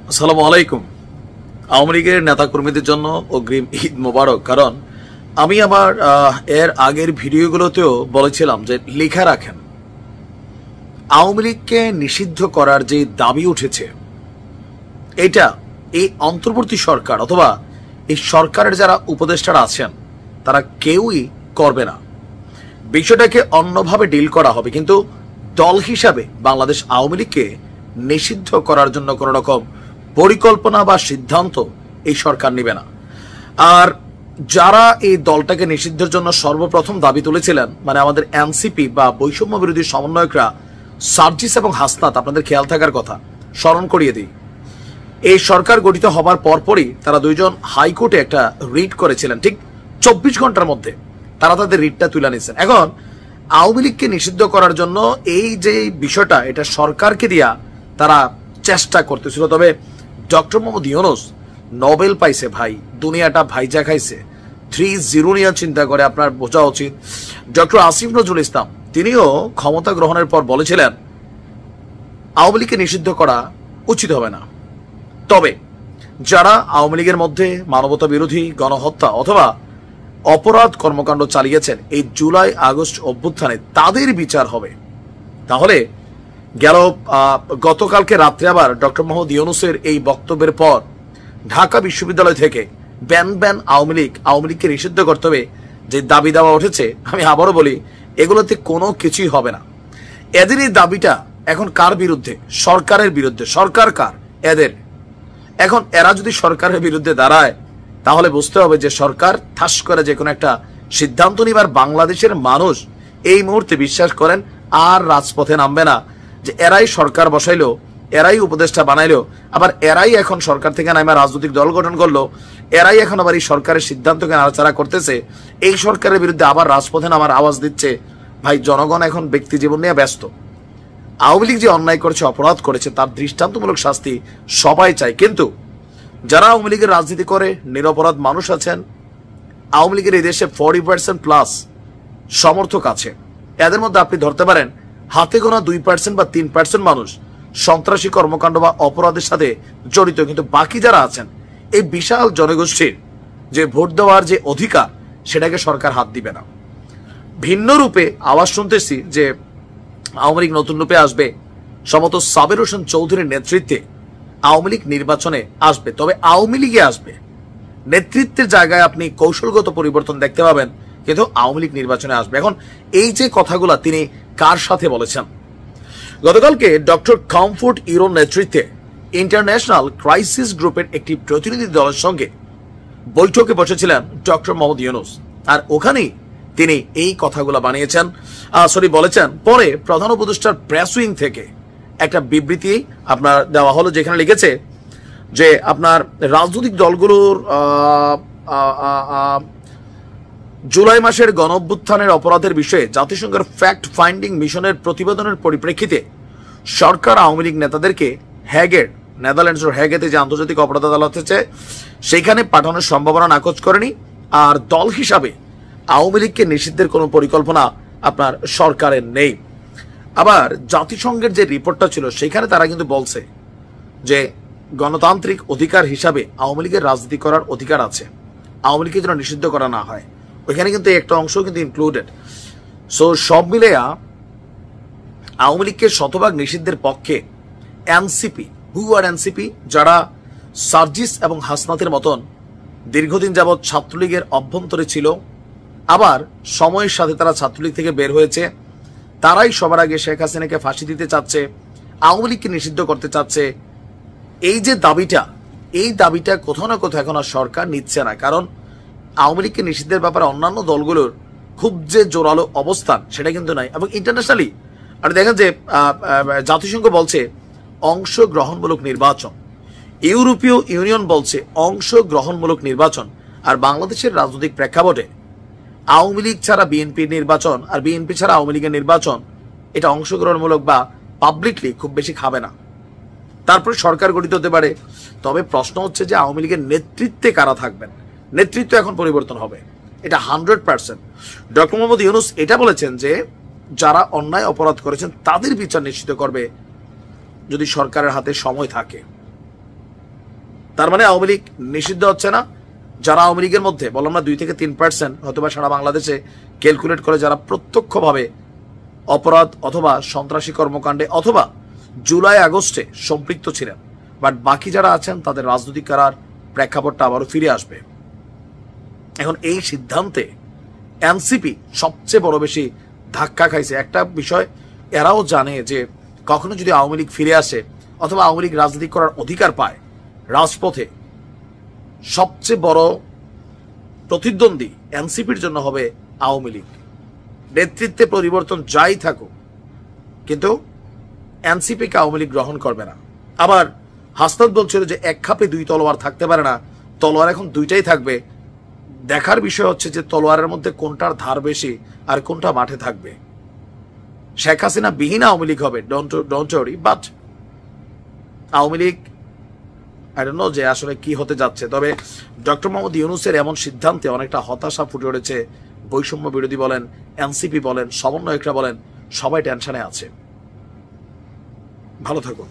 আসসালামু আলাইকুম। আওয়ামী লীগের নেতাকর্মীদের জন্য অগ্রিম ঈদ মোবারক। কারণ আমি আমার এর আগের ভিডিওগুলোতেও বলেছিলাম যে লেখা রাখেন, আওয়ামী লীগকে নিষিদ্ধ করার যে দাবি উঠেছে, এটা এই অন্তর্বর্তী সরকার অথবা এই সরকারের যারা উপদেষ্টারা আছেন তারা কেউই করবে না। বিষয়টাকে অন্যভাবে ডিল করা হবে, কিন্তু দল হিসাবে বাংলাদেশ আওয়ামী লীগকে নিষিদ্ধ করার জন্য কোন রকম পরিকল্পনা বা সিদ্ধান্ত এই সরকার নেবে না। আর যারা এই দলটাকে নিষিদ্ধের জন্য সর্বপ্রথম দাবি তুলেছিলেন, মানে আমাদের এনসিপি বা বৈষম্য বিরোধী সমন্বয়করা সার্জিস এবং হাসনাত, আপনাদের খেয়াল থাকার কথা, স্মরণ করিয়ে দিই। এই সরকার গঠিত হবার পরপরই তারা দুইজন হাইকোর্টে একটা রিট করেছিলেন, ঠিক 24 ঘন্টার মধ্যে তারা তাদের রিটটা তুলে নিয়েছেন। এখন আওয়ামী লীগকে নিষিদ্ধ করার জন্য এই যে বিষয়টা, এটা সরকারকে দিয়া তারা চেষ্টা করতেছিল। তবে ডক্টর মোহাম্মদ ইউনূস নোবেল পাইছে ভাই, দুনিয়াটা ভাইজা খাইছে। 3-0 নিয়ে চিন্তা করে আপনার বোঝা উচিত। ডক্টর আসিফ নজরুল ইসলাম তিনিও ক্ষমতা গ্রহণের পর বলেছিলেন আওয়ামী লীগকে নিষিদ্ধ করা উচিত হবে না। তবে যারা আওয়ামী লীগের মধ্যে মানবতা বিরোধী গণহত্যা অথবা অপরাধ কর্মকাণ্ড চালিয়েছেন এই জুলাই আগস্ট অভ্যুত্থানে, তাদের বিচার হবে। তাহলে গেল গতকালকে রাত্রে আবার ডক্টর মোহাম্মদ ইউনূসের এই বক্তব্যের পর ঢাকা বিশ্ববিদ্যালয় থেকে ব্যান আওয়ামী লীগকে নিষিদ্ধ করতে হবে যে দাবি দেওয়া উঠেছে, আমি আবারও বলি এগুলোতে কোনো কিছুই হবে না। এদের এই দাবিটা এখন কার বিরুদ্ধে? সরকারের বিরুদ্ধে। সরকার কার? এদের। এখন এরা যদি সরকারের বিরুদ্ধে দাঁড়ায় তাহলে বুঝতে হবে যে সরকার ঠাস করে যে কোনো একটা সিদ্ধান্ত নিবার বাংলাদেশের মানুষ এই মুহূর্তে বিশ্বাস করেন আর রাজপথে নামবে না। যে এরাই সরকার বসাইলো, এরাই উপদেষ্টা বানাইলো, আবার এরাই এখন সরকার থেকে নামে রাজনৈতিক দল গঠন করলো, এরাই এখন আবার এই সরকারের সিদ্ধান্তকে নাড়াচাড়া করতেছে, এই সরকারের বিরুদ্ধে আবার রাজপথে নামার আওয়াজ দিচ্ছে। ভাই, জনগণ এখন ব্যক্তি জীবন নিয়ে ব্যস্ত। আওয়ামী লীগ যে অন্যায় করেছে, অপরাধ করেছে, তার দৃষ্টান্তমূলক শাস্তি সবাই চায়। কিন্তু যারা আওয়ামী লীগের রাজনীতি করে নিরপরাধ মানুষ আছেন, আওয়ামী লীগের এই দেশে 40% প্লাস সমর্থক আছে। এদের মধ্যে আপনি ধরতে পারেন হাতে গোনা 2% বা 3% মানুষ সন্ত্রাসী কর্মকাণ্ড বা অপরাধের সাথে জড়িত। কিন্তু বাকি যারা আছেন, এই বিশাল জনগোষ্ঠীর যে ভোট দেওয়ার যে অধিকার, সেটাকে সরকার হাত দিবে না। ভিন্ন রূপে আওয়াজ শুনতেছি যে আওয়ামী লীগ নতুন রূপে আসবে, সম্ভবত সাবের হোসেন চৌধুরীর নেতৃত্বে আওয়ামী লীগ নির্বাচনে আসবে। তবে আওয়ামী লীগে আসবে, নেতৃত্বের জায়গায় আপনি কৌশলগত পরিবর্তন দেখতে পাবেন, কিন্তু আওয়ামী লীগ নির্বাচনে আসবে। এখন এই যে কথাগুলা তিনি কার সাথে বলেছেন? গতকালকে ডক্টর কমফোর্ট ইউরোর নেতৃত্বে ইন্টারন্যাশনাল ক্রাইসিস গ্রুপের একটি প্রতিনিধি দলের সঙ্গে বৈঠকে বসেছিলেন ডক্টর মোহাম্মদ ইউনূস, আর ওখানেই তিনি এই কথাগুলো বলেছেন। পরে প্রধান উপদেষ্টার প্রেস উইং থেকে একটা বিবৃতি আপনার দেওয়া হলো, যেখানে লিখেছে যে আপনার রাজনৈতিক দলগুলোর জুলাই মাসের গণঅভ্যুত্থানের অপরাধের বিষয়ে জাতিসংঘের ফ্যাক্ট ফাইন্ডিং মিশনের প্রতিবেদনের পরিপ্রেক্ষিতে সরকার আওয়ামী লীগ নেতাদেরকে হ্যাগের, নেদারল্যান্ডসের হ্যাগেতে যে আন্তর্জাতিক অপরাধ আদালত আছে সেইখানে পাঠানোর সম্ভাবনা নাকচ করেনি। আর দল হিসাবে আওয়ামী লীগকে নিষিদ্ধের কোনো পরিকল্পনা আপনার সরকারের নেই। আবার জাতিসংঘের যে রিপোর্টটা ছিল সেখানে তারা কিন্তু বলছে যে গণতান্ত্রিক অধিকার হিসাবে আওয়ামী লীগের রাজনীতি করার অধিকার আছে, আওয়ামী লীগকে যেন নিষিদ্ধ করা না হয়। ওইখানে কিন্তু একটা অংশ কিন্তু ইনক্লুডেড। সো সব মিলেয়া আওয়ামী লীগকে শতভাগ নিষিদ্ধের পক্ষে এনসিপি, এনসিপি যারা সার্জিস এবং হাসনাতের মতন দীর্ঘদিন যাবৎ ছাত্রলীগের অভ্যন্তরে ছিল, আবার সময়ের সাথে তারা ছাত্রলীগ থেকে বের হয়েছে, তারাই সবার আগে শেখ হাসিনাকে ফাঁসি দিতে চাচ্ছে, আওয়ামী লীগকে নিষিদ্ধ করতে চাচ্ছে। এই যে দাবিটা, এই দাবিটা কোথাও না কোথাও এখন আর সরকার নিচ্ছে না। কারণ আওয়ামী লীগকে নিষিদ্ধের ব্যাপারে অন্যান্য দলগুলোর খুব যে জোরালো অবস্থান, সেটা কিন্তু নাই। এবং ইন্টারন্যাশনালি আপনি দেখেন যে জাতিসংঘ বলছে অংশগ্রহণমূলক নির্বাচন, ইউরোপীয় ইউনিয়ন বলছে অংশগ্রহণমূলক নির্বাচন, আর বাংলাদেশের রাজনৈতিক প্রেক্ষাপটে আওয়ামী লীগ ছাড়া বিএনপির নির্বাচন আর বিএনপি ছাড়া আওয়ামী লীগের নির্বাচন, এটা অংশগ্রহণমূলক বা পাবলিকলি খুব বেশি খাবে না। তারপরে সরকার গঠিত হতে পারে। তবে প্রশ্ন হচ্ছে যে আওয়ামী লীগের নেতৃত্বে কারা থাকবেন? নেতৃত্ব এখন পরিবর্তন হবে, এটা 100%। ডক্টর মোহাম্মদ ইউনূস এটা বলেছেন যে যারা অন্যায় অপরাধ করেছেন তাদের বিচার নিশ্চিত করবে যদি সরকারের হাতে সময় থাকে। তার মানে আওয়ামী লীগ নিষিদ্ধ হচ্ছে না। যারা আওয়ামী লীগের মধ্যে বললাম না 2 থেকে 3% হয়তোবা সারা বাংলাদেশে ক্যালকুলেট করে যারা প্রত্যক্ষভাবে অপরাধ অথবা সন্ত্রাসী কর্মকাণ্ডে অথবা জুলাই আগস্টে সম্পৃক্ত ছিলেন, বাট বাকি যারা আছেন তাদের রাজনৈতিক কারার প্রেক্ষাপটটা আবারও ফিরে আসবে। এখন এই সিদ্ধান্তে এনসিপি সবচেয়ে বড় বেশি ধাক্কা খাইছে। একটা বিষয় এরাও জানে যে কখনো যদি আওয়ামী লীগ ফিরে আসে অথবা আওয়ামী লীগ রাজনীতি করার অধিকার পায় রাজপথে, সবচেয়ে বড় প্রতিদ্বন্দ্বী এনসিপির জন্য হবে আওয়ামী লীগ। নেতৃত্বে পরিবর্তন যাই থাকুক, কিন্তু এনসিপিকে আওয়ামী লীগ গ্রহণ করবে না। আবার হাসনাত বলছিল যে এক খাপে 2 তলোয়ার থাকতে পারে না, তলোয়ার এখন 2টাই থাকবে। দেখার বিষয় হচ্ছে যে তলোয়ারের মধ্যে কোনটার ধার বেশি আর কোনটা মাঠে থাকবে। শেখ হাসিনা বিহীন আওয়ামী লীগ হবে, don't worry, but Awami league I don't know যে আসলে কি হতে যাচ্ছে। তবে ডক্টর মোহাম্মদ ইউনূসের এমন সিদ্ধান্তে অনেকটা হতাশা ফুটে উঠেছে। বৈষম্য বিরোধী বলেন, এনসিপি বলেন, সমন্বয়করা বলেন, সবাই টেনশনে আছে। ভালো থাকুন।